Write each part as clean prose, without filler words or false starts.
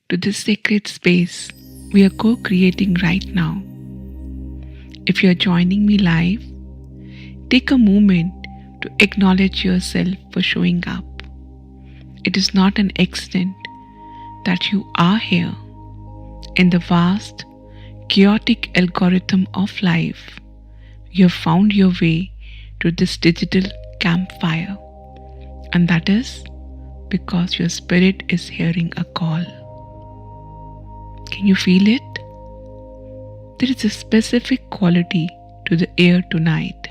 to this sacred space we are co creating right now. If you are joining me live, take a moment to acknowledge yourself for showing up. It is not an accident that you are here. In the vast, chaotic algorithm of life, you have found your way to this digital campfire, and that is because your spirit is hearing a call. Can you feel it? There is a specific quality to the air tonight.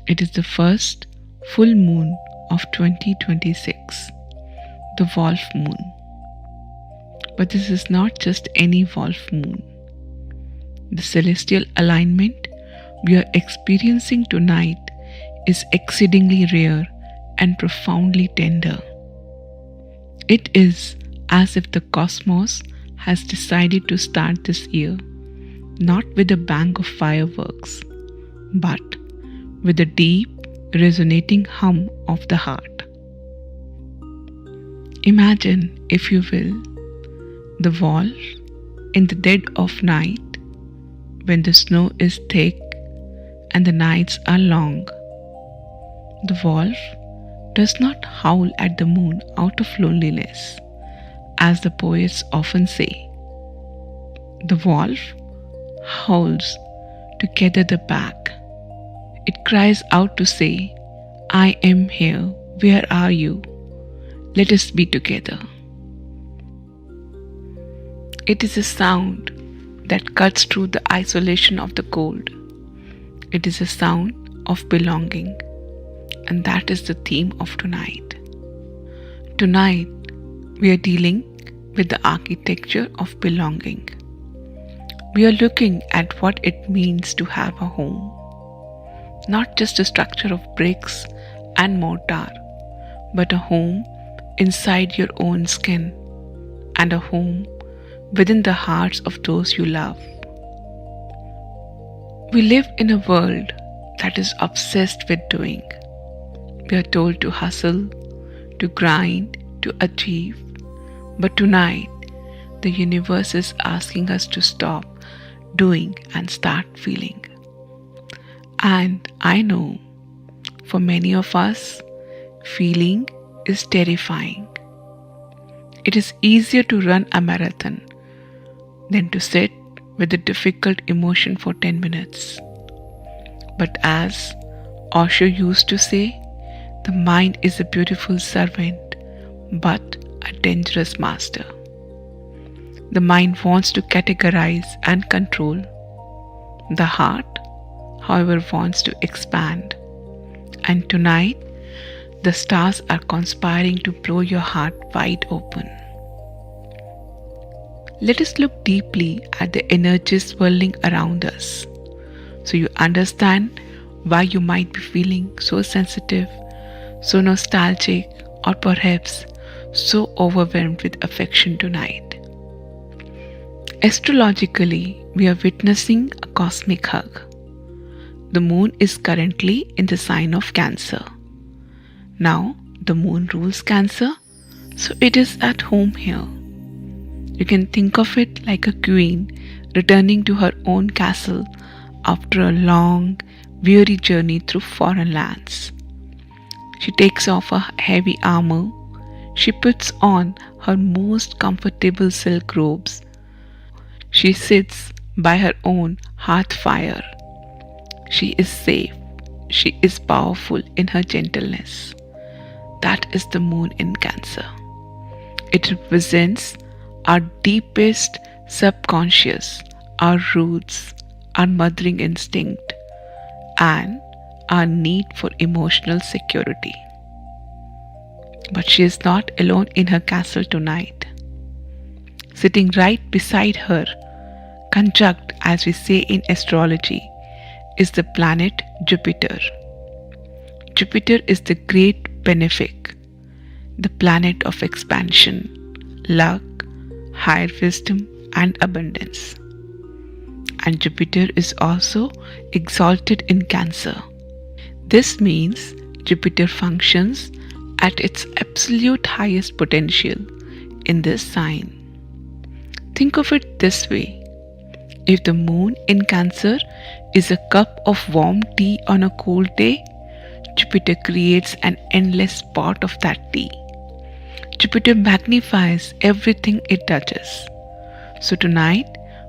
It is the first full moon of 2026, the Wolf Moon. But this is not just any Wolf Moon. The celestial alignment we are experiencing tonight is exceedingly rare and profoundly tender. It is as if the cosmos has decided to start this year not with a bang of fireworks, but with a deep, resonating hum of the heart. Imagine, if you will, the wolf in the dead of night, when the snow is thick and the nights are long. The wolf does not howl at the moon out of loneliness, as the poets often say. The wolf howls to gather the pack. It cries out to say, "I am here, where are you? Let us be together." It is a sound that cuts through the isolation of the cold. It is a sound of belonging, and that is the theme of tonight. Tonight, we are dealing with the architecture of belonging. We are looking at what it means to have a home, not just a structure of bricks and mortar, but a home inside your own skin and a home within the hearts of those you love. We live in a world that is obsessed with doing. We are told to hustle, to grind, to achieve. But tonight, the universe is asking us to stop doing and start feeling. And I know, for many of us, feeling is terrifying. It is easier to run a marathon than to sit with a difficult emotion for 10 minutes. But as Osho used to say, the mind is a beautiful servant, but a dangerous master. The mind wants to categorize and control. The heart, however, wants to expand. And tonight, the stars are conspiring to blow your heart wide open. Let us look deeply at the energies swirling around us, so you understand why you might be feeling so sensitive, so nostalgic, or perhaps so overwhelmed with affection tonight. Astrologically, we are witnessing a cosmic hug. The moon is currently in the sign of Cancer. Now, the moon rules Cancer, so it is at home here. You can think of it like a queen returning to her own castle after a long, weary journey through foreign lands. She takes off her heavy armor. She puts on her most comfortable silk robes. She sits by her own hearth fire. She is safe. She is powerful in her gentleness. That is the moon in Cancer. It represents our deepest subconscious, our roots, our mothering instinct, and our need for emotional security. But she is not alone in her castle tonight. Sitting right beside her, conjunct, as we say in astrology, is the planet Jupiter. Jupiter is the great benefic, the planet of expansion, luck, higher wisdom, and abundance. And Jupiter is also exalted in Cancer. This means Jupiter functions at its absolute highest potential in this sign. Think of it this way. If the moon in Cancer is a cup of warm tea on a cold day, Jupiter creates an endless pot of that tea. Jupiter magnifies everything it touches. So tonight,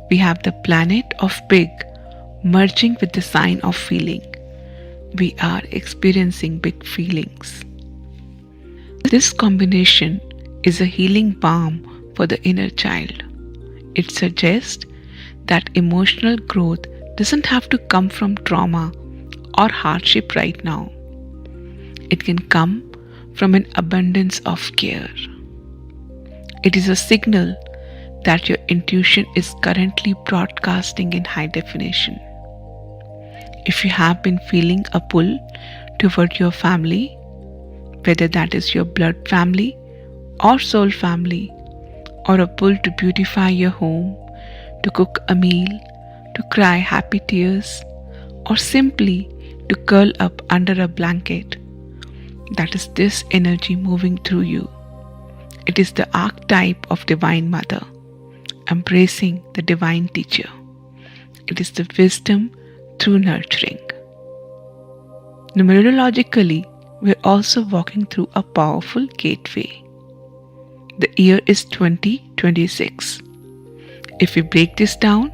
we have the planet of Pig merging with the sign of Feeling. We are experiencing big feelings. This combination is a healing balm for the inner child. It suggests that emotional growth doesn't have to come from trauma or hardship right now. It can come from an abundance of care. It is a signal that your intuition is currently broadcasting in high definition. If you have been feeling a pull toward your family, whether that is your blood family or soul family, or a pull to beautify your home, to cook a meal, to cry happy tears, or simply to curl up under a blanket, that is this energy moving through you. It is the archetype of Divine Mother, embracing the Divine Teacher. It is the wisdom through nurturing. Numerologically, we are also walking through a powerful gateway. The year is 2026. If we break this down,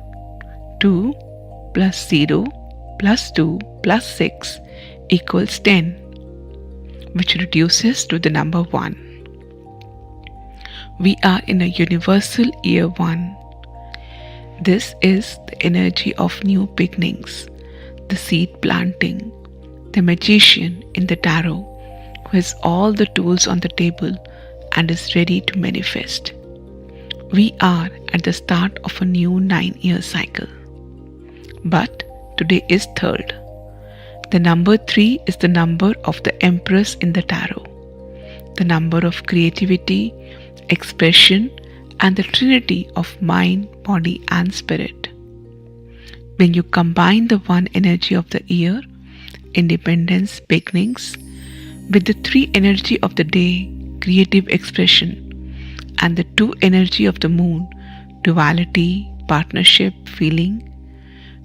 2 plus 0 plus 2 plus 6 equals 10, which reduces to the number 1. We are in a universal year 1. This is the energy of new beginnings, the seed planting, the magician in the tarot who has all the tools on the table and is ready to manifest. We are at the start of a new 9-year cycle. But today is 3rd. The number 3 is the number of the Empress in the tarot, the number of creativity, expression, and the trinity of mind, body, and spirit. When you combine the 1 energy of the year, independence, beginnings, with the 3 energy of the day, creative expression, and the 2 energy of the moon, duality, partnership, feeling,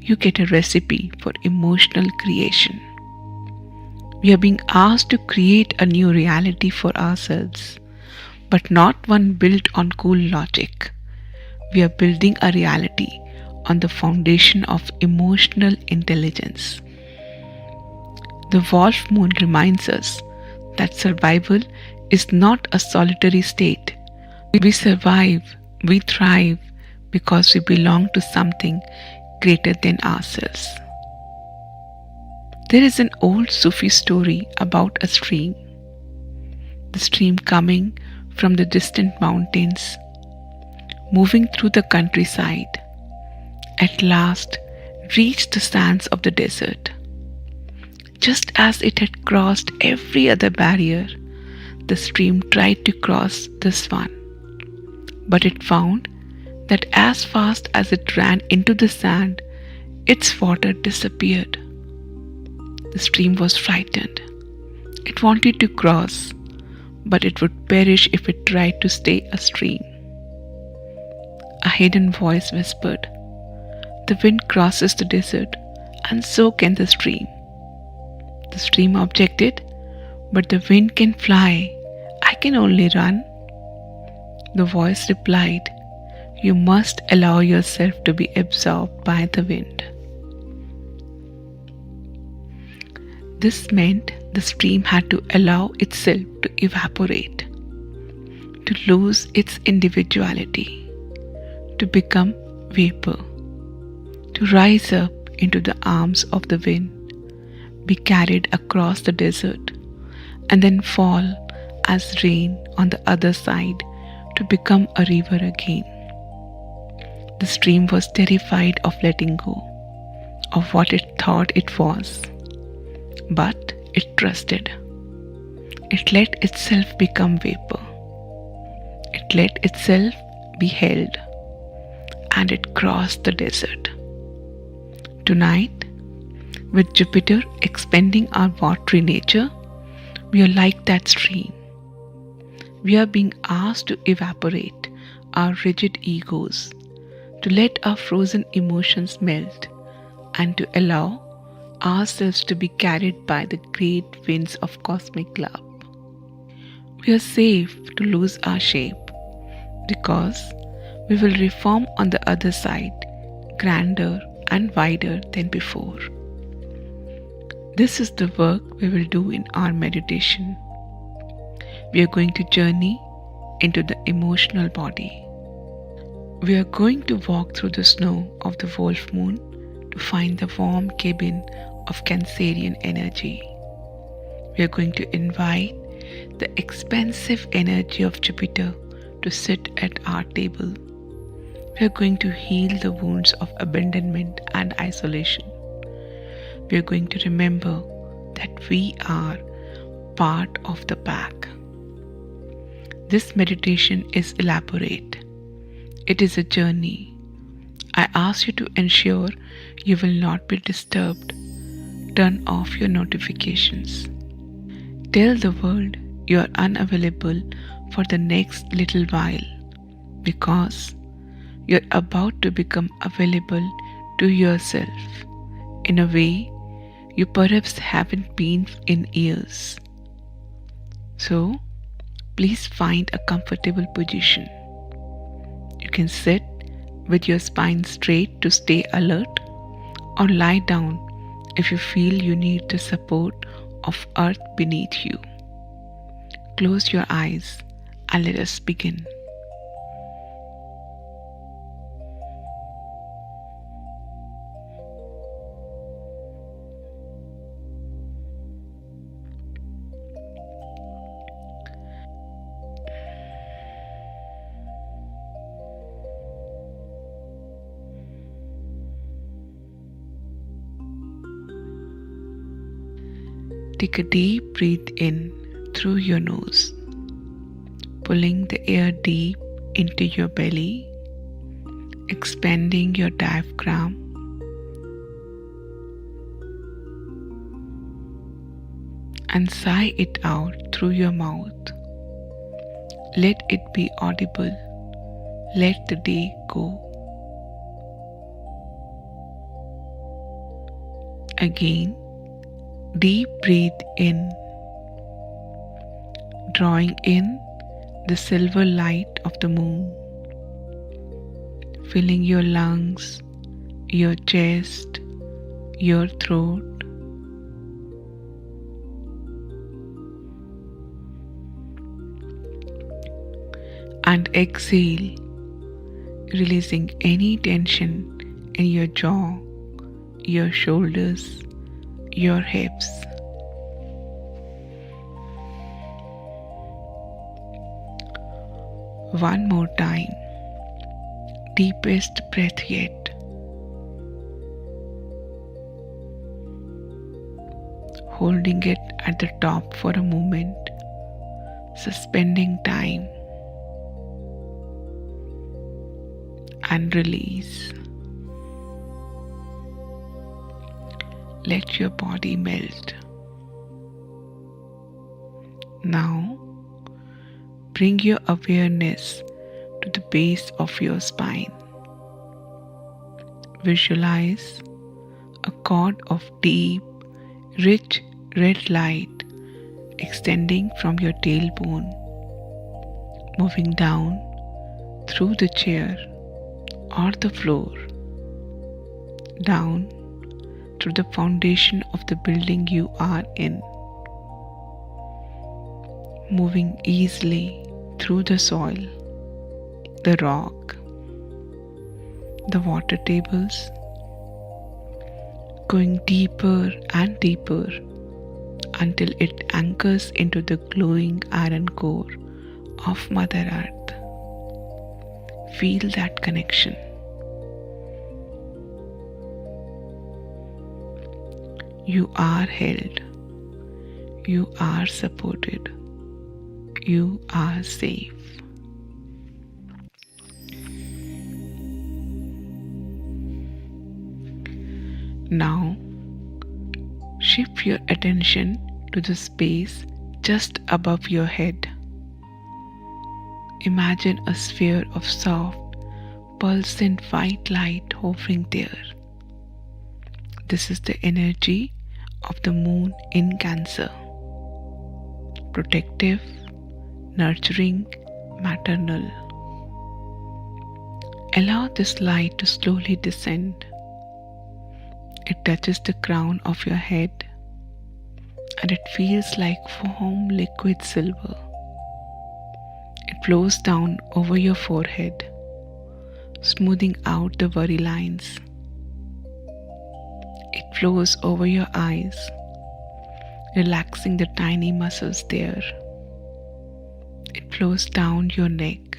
you get a recipe for emotional creation. We are being asked to create a new reality for ourselves, but not one built on cool logic. We are building a reality on the foundation of emotional intelligence. The Wolf Moon reminds us that survival is not a solitary state. We survive, we thrive because we belong to something greater than ourselves. There is an old Sufi story about a stream. The stream coming from the distant mountains, moving through the countryside, at last reached the sands of the desert. Just as it had crossed every other barrier, the stream tried to cross this one. But it found that as fast as it ran into the sand, its water disappeared. The stream was frightened. It wanted to cross, but it would perish if it tried to stay a stream. A hidden voice whispered, "The wind crosses the desert, and so can the stream." The stream objected, "But the wind can fly. I can only run." The voice replied, "You must allow yourself to be absorbed by the wind." This meant the stream had to allow itself to evaporate, to lose its individuality, to become vapor, to rise up into the arms of the wind, be carried across the desert, and then fall as rain on the other side to become a river again. The stream was terrified of letting go of what it thought it was, but it trusted. It let itself become vapor. It let itself be held, and it crossed the desert. Tonight, with Jupiter expanding our watery nature, we are like that stream. We are being asked to evaporate our rigid egos to let our frozen emotions melt, and to allow ourselves to be carried by the great winds of cosmic love. We are safe to lose our shape because we will reform on the other side, grander and wider than before. This is the work we will do in our meditation. We are going to journey into the emotional body. We are going to walk through the snow of the wolf moon to find the warm cabin of Cancerian energy. We are going to invite the expansive energy of Jupiter to sit at our table. We are going to heal the wounds of abandonment and isolation. We are going to remember that we are part of the pack. This meditation is elaborate. It is a journey. I ask you to ensure you will not be disturbed. Turn off your notifications. Tell the world you are unavailable for the next little while because you're about to become available to yourself in a way you perhaps haven't been in years. So, please find a comfortable position. You can sit with your spine straight to stay alert, or lie down if you feel you need the support of earth beneath you. Close your eyes and let us begin. Take a deep breath in through your nose, pulling the air deep into your belly, expanding your diaphragm, and sigh it out through your mouth. Let it be audible. Let the day go. Again, deep breathe in, drawing in the silver light of the moon, filling your lungs, your chest, your throat. And exhale, releasing any tension in your jaw, your shoulders, your hips. One more time. Deepest breath yet. Holding it at the top for a moment, suspending time, and release. Let your body melt. Now, bring your awareness to the base of your spine. Visualize a cord of deep, rich red light extending from your tailbone, moving down through the chair or the floor, down through the foundation of the building you are in, moving easily through the soil, the rock, the water tables, going deeper and deeper until it anchors into the glowing iron core of Mother Earth. Feel that connection. You are held. You are supported. You are safe. Now, shift your attention to the space just above your head. Imagine a sphere of soft, pulsant white light hovering there. This is the energy of the moon in Cancer. Protective, nurturing, maternal. Allow this light to slowly descend. It touches the crown of your head and it feels like warm liquid silver. It flows down over your forehead, smoothing out the worry lines. It flows over your eyes, relaxing the tiny muscles there. It flows down your neck,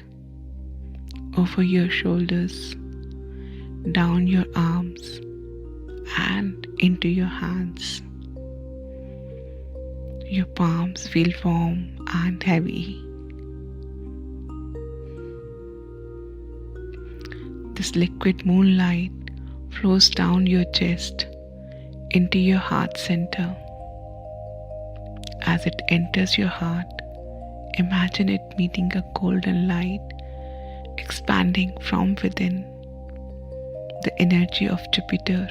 over your shoulders, down your arms, and into your hands. Your palms feel warm and heavy. This liquid moonlight flows down your chest into your heart center. As it enters your heart, imagine it meeting a golden light expanding from within. The energy of Jupiter,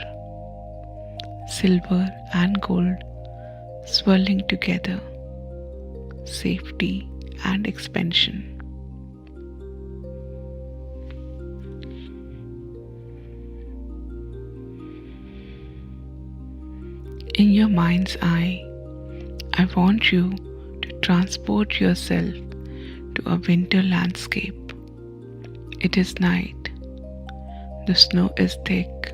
silver and gold swirling together, safety and expansion. In your mind's eye, I want you to transport yourself to a winter landscape. It is night. The snow is thick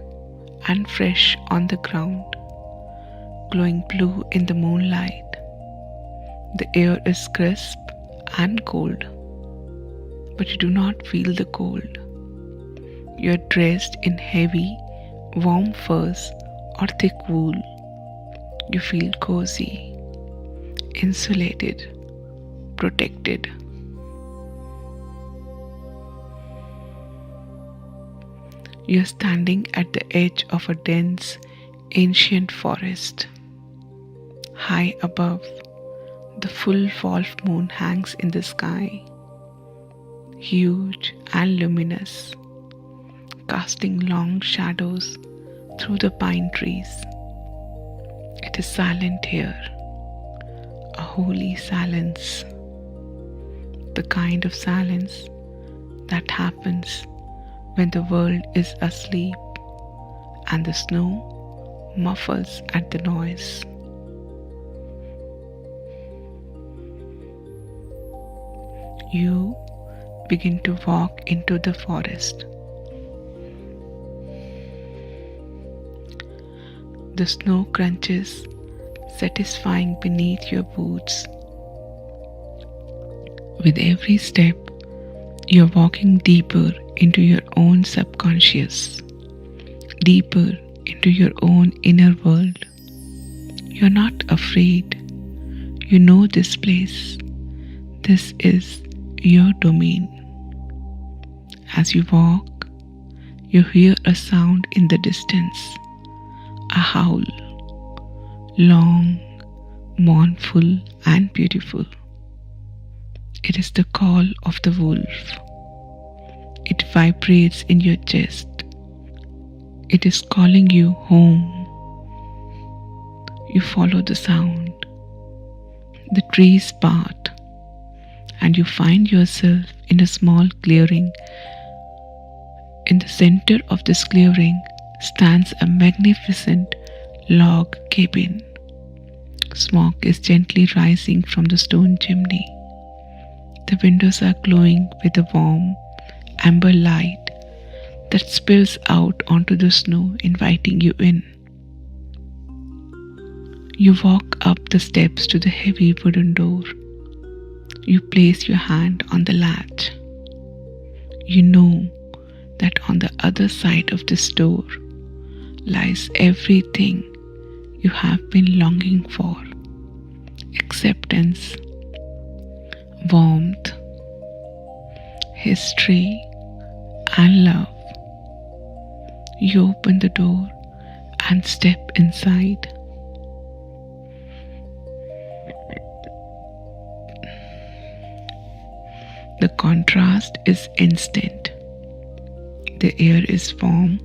and fresh on the ground, glowing blue in the moonlight. The air is crisp and cold, but you do not feel the cold. You are dressed in heavy, warm furs or thick wool. You feel cozy, insulated, protected. You are standing at the edge of a dense, ancient forest. High above, the full wolf moon hangs in the sky, huge and luminous, casting long shadows through the pine trees. It is silent here, a holy silence, the kind of silence that happens when the world is asleep and the snow muffles at the noise. You begin to walk into the forest. The snow crunches, satisfying beneath your boots. With every step, you're walking deeper into your own subconscious, deeper into your own inner world. You're not afraid. You know this place. This is your domain. As you walk, you hear a sound in the distance, a howl, long, mournful, and beautiful. It is the call of the wolf. It vibrates in your chest. It is calling you home. You follow the sound. The trees part, and you find yourself in a small clearing. In the center of this clearing stands a magnificent log cabin. Smoke is gently rising from the stone chimney. The windows are glowing with a warm, amber light that spills out onto the snow, inviting you in. You walk up the steps to the heavy wooden door. You place your hand on the latch. You know that on the other side of this door lies everything you have been longing for: acceptance, warmth, history, and love. You open the door and step inside. The contrast is instant. The air is warm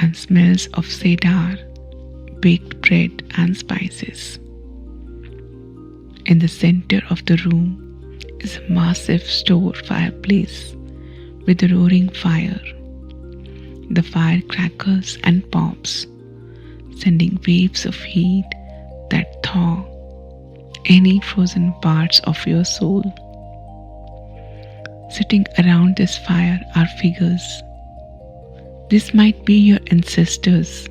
and smells of cedar, baked bread, and spices. In the center of the room is a massive store fireplace with a roaring fire. The fire crackles and pops, sending waves of heat that thaw any frozen parts of your soul. Sitting around this fire are figures. This might be your ancestors,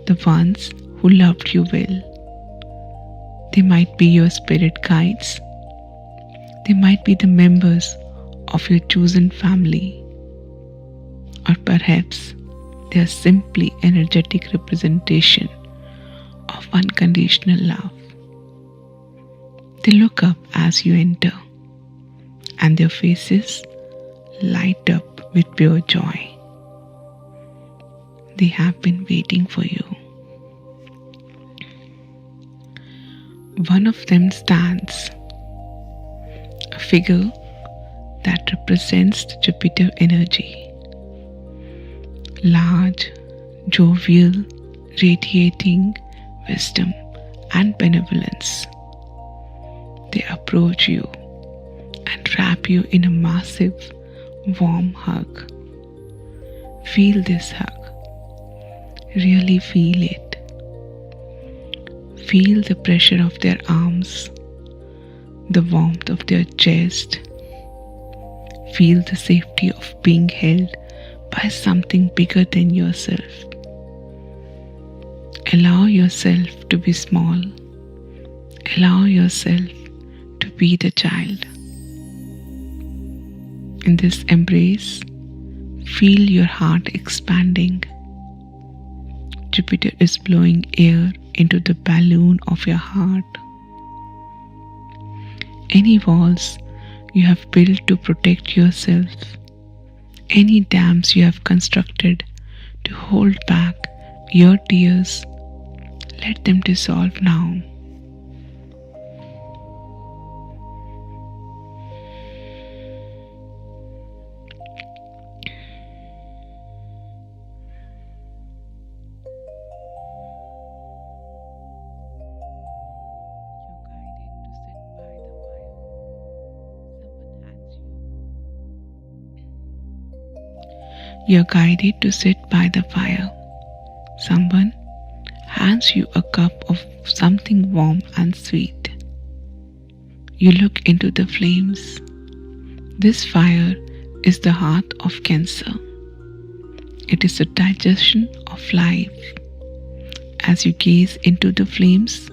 the ones who loved you well. They might be your spirit guides. They might be the members of your chosen family. Or perhaps they are simply energetic representation of unconditional love. They look up as you enter, and their faces light up with pure joy. They have been waiting for you. One of them stands, a figure that represents the Jupiter energy. Large, jovial, radiating wisdom and benevolence. They approach you and wrap you in a massive, warm hug. Feel this hug. Really feel it. Feel the pressure of their arms, the warmth of their chest. Feel the safety of being held by something bigger than yourself. Allow yourself to be small. Allow yourself to be the child. In this embrace, feel your heart expanding. Jupiter is blowing air into the balloon of your heart. Any walls you have built to protect yourself, any dams you have constructed to hold back your tears, let them dissolve now. You're guided to sit by the fire. Someone hands you a cup of something warm and sweet. You look into the flames. This fire is the hearth of Cancer. It is the digestion of life. As you gaze into the flames,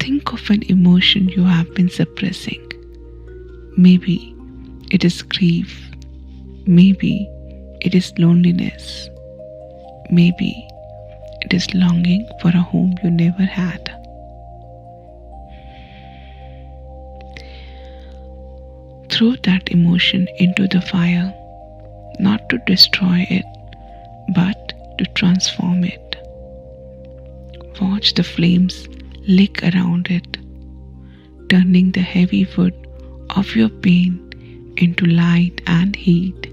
think of an emotion you have been suppressing. Maybe it is grief. Maybe it is loneliness. Maybe it is longing for a home you never had. Throw that emotion into the fire, not to destroy it, but to transform it. Watch the flames lick around it, turning the heavy wood of your pain into light and heat.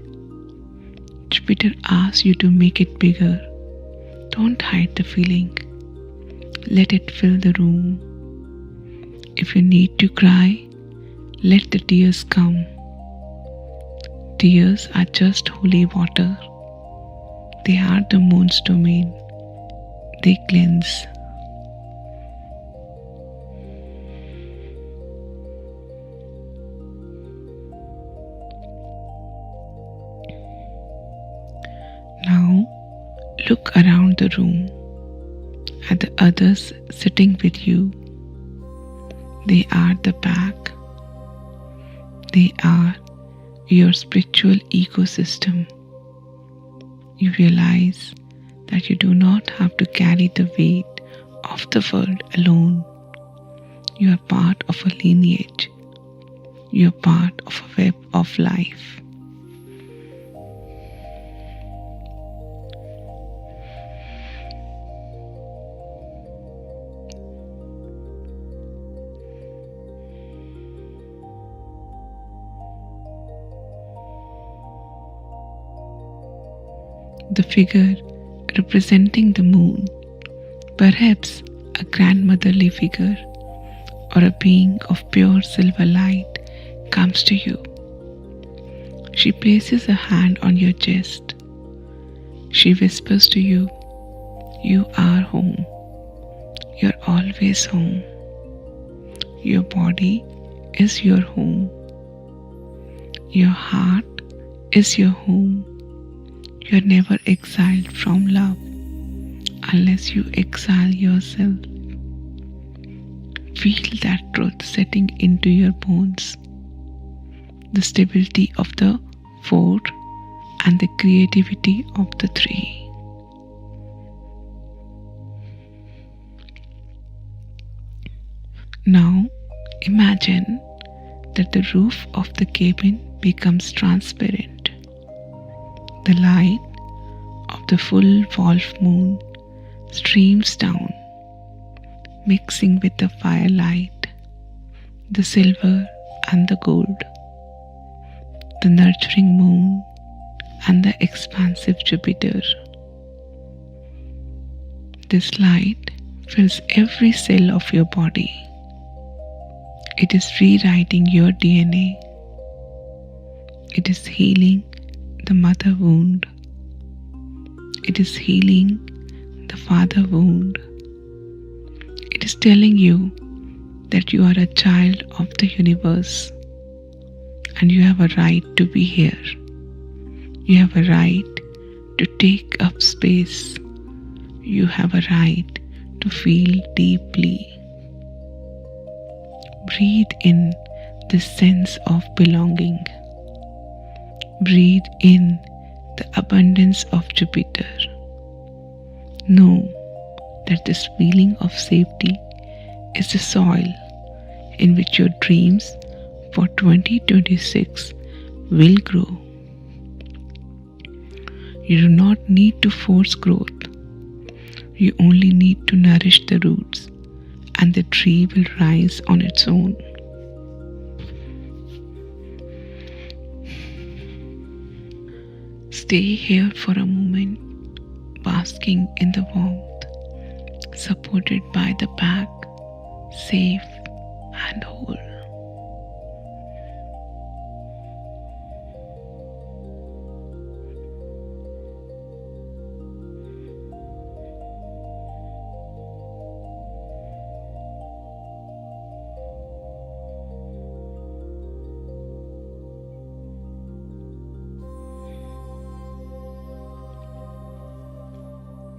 Jupiter asks you to make it bigger. Don't hide the feeling. Let it fill the room. If you need to cry, let the tears come. Tears are just holy water. They are the moon's domain. They cleanse. Now, look around the room at the others sitting with you. They are the pack. They are your spiritual ecosystem. You realize that you do not have to carry the weight of the world alone. You are part of a lineage. You are part of a web of life. The figure representing the moon, perhaps a grandmotherly figure or a being of pure silver light, comes to you. She places a hand on your chest. She whispers to you, "You are home. You're always home. Your body is your home. Your heart is your home. You're never exiled from love unless you exile yourself." Feel that truth setting into your bones. The stability of the 4 and the creativity of the 3. Now imagine that the roof of the cabin becomes transparent. The light of the full wolf moon streams down, mixing with the firelight, the silver and the gold, the nurturing moon and the expansive Jupiter. This light fills every cell of your body. It is rewriting your DNA. It is healing the mother wound. It is healing the father wound. It is telling you that you are a child of the universe and you have a right to be here. You have a right to take up space. You have a right to feel deeply. Breathe in this sense of belonging. Breathe in the abundance of Jupiter. Know that this feeling of safety is the soil in which your dreams for 2026 will grow. You do not need to force growth. You only need to nourish the roots, and the tree will rise on its own. Stay here for a moment, basking in the warmth, supported by the back, safe and whole.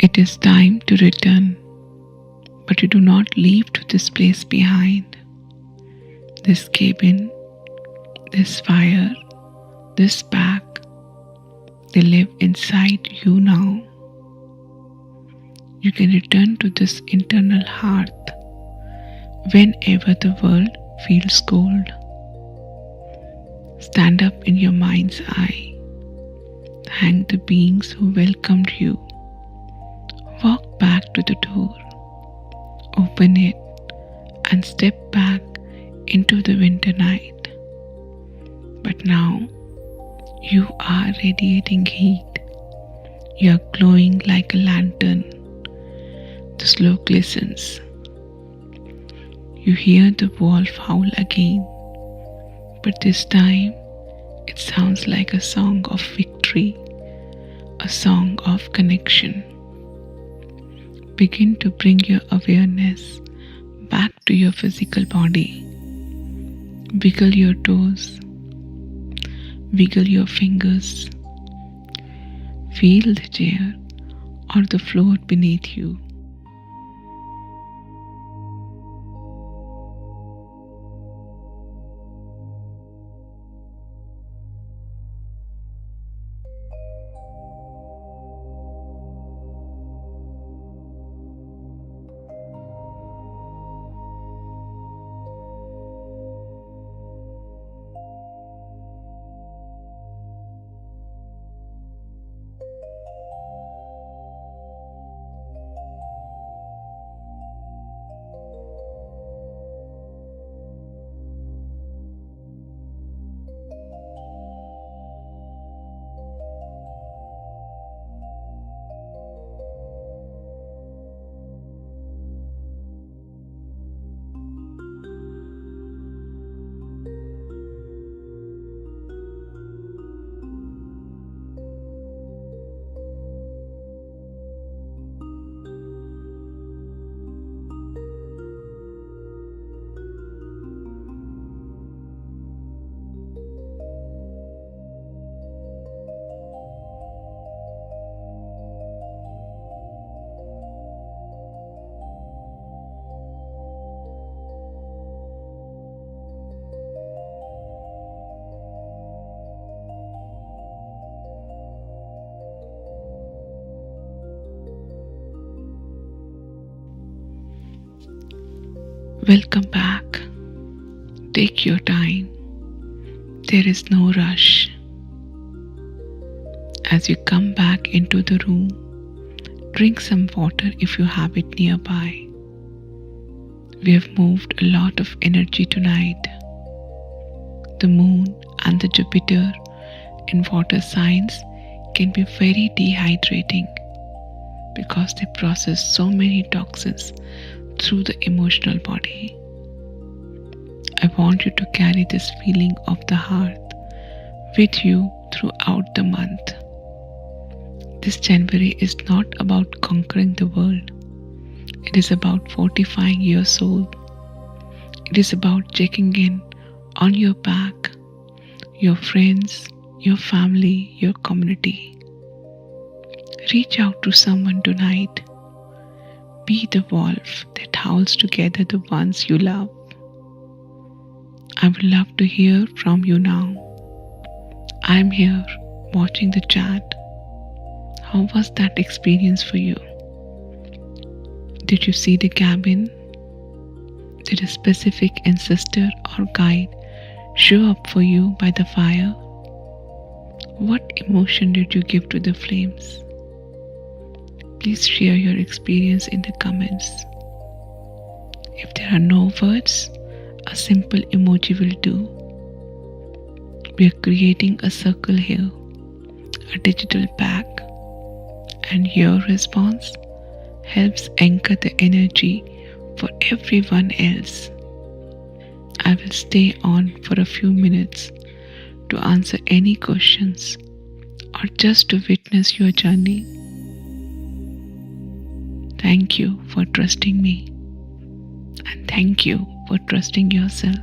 It is time to return, but you do not leave to this place behind. This cabin, this fire, this pack, they live inside you now. You can return to this internal hearth whenever the world feels cold. Stand up in your mind's eye. Thank the beings who welcomed you. Walk back to the door, open it, and step back into the winter night. But now you are radiating heat. You are glowing like a lantern. The snow glistens. You hear the wolf howl again, but this time it sounds like a song of victory, a song of connection. Begin to bring your awareness back to your physical body. Wiggle your toes. Wiggle your fingers. Feel the chair or the floor beneath you. Welcome back. Take your time. There is no rush. As you come back into the room, drink some water if you have it nearby. We have moved a lot of energy tonight. The moon and the Jupiter in water signs can be very dehydrating because they process so many toxins through the emotional body. I want you to carry this feeling of the hearth with you throughout the month. This January is not about conquering the world. It is about fortifying your soul. It is about checking in on your back, your friends, your family, your community. Reach out to someone tonight. Be the wolf that howls together the ones you love. I would love to hear from you now. I'm here watching the chat. How was that experience for you? Did you see the cabin? Did a specific ancestor or guide show up for you by the fire? What emotion did you give to the flames? Please share your experience in the comments. If there are no words, a simple emoji will do. We are creating a circle here, a digital pack, and your response helps anchor the energy for everyone else. I will stay on for a few minutes to answer any questions or just to witness your journey. Thank you for trusting me, and thank you for trusting yourself.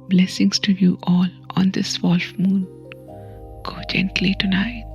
Blessings to you all on this wolf moon. Go gently tonight.